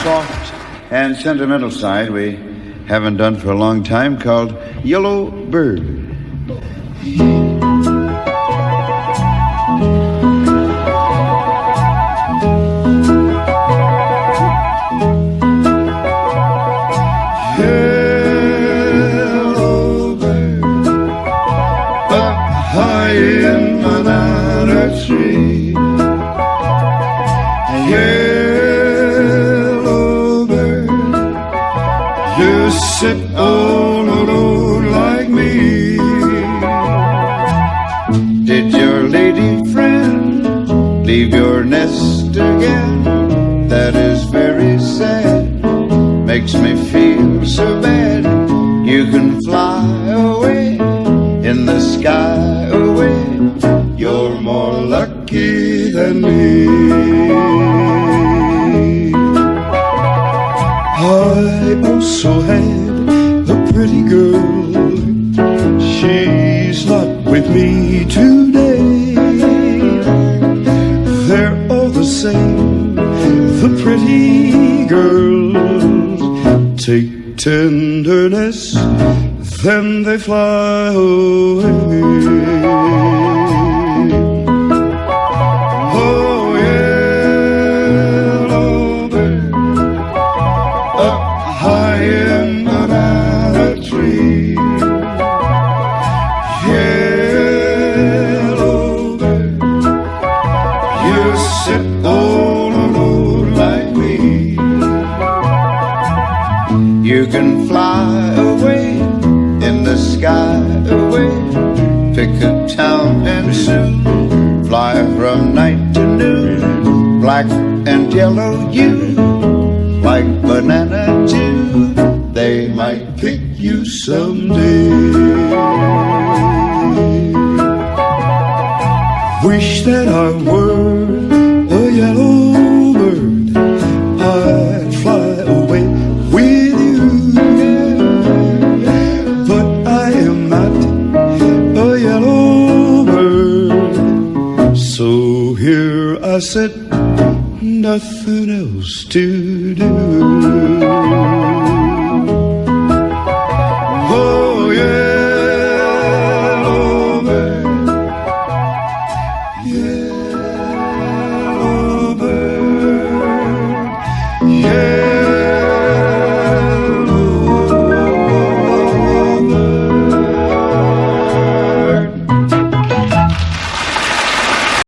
soft and sentimental side we haven't done for a long time, called Yellow Bird. Yellow bird up high in banana tree. Yellow bird, you sit all alone like me. Did your lady friend leave your nest again? That is very sad, makes me feel so bad. You can fly away in the sky away. You're more lucky than me. I also had a pretty girl. She's not with me today. They're all the same, the pretty girls. Take tenderness, then they fly away. Oh, yellow bird, up high in banana tree. Yellow bird, you sit all alone like me. You can fly away in the sky away. Pick a town and soon fly from night to noon. Black and yellow you, like banana too. They might pick you someday. Wish that I were a yellow bird. I'd fly away with you. But I am not a yellow bird. So here I sit, nothing else to do.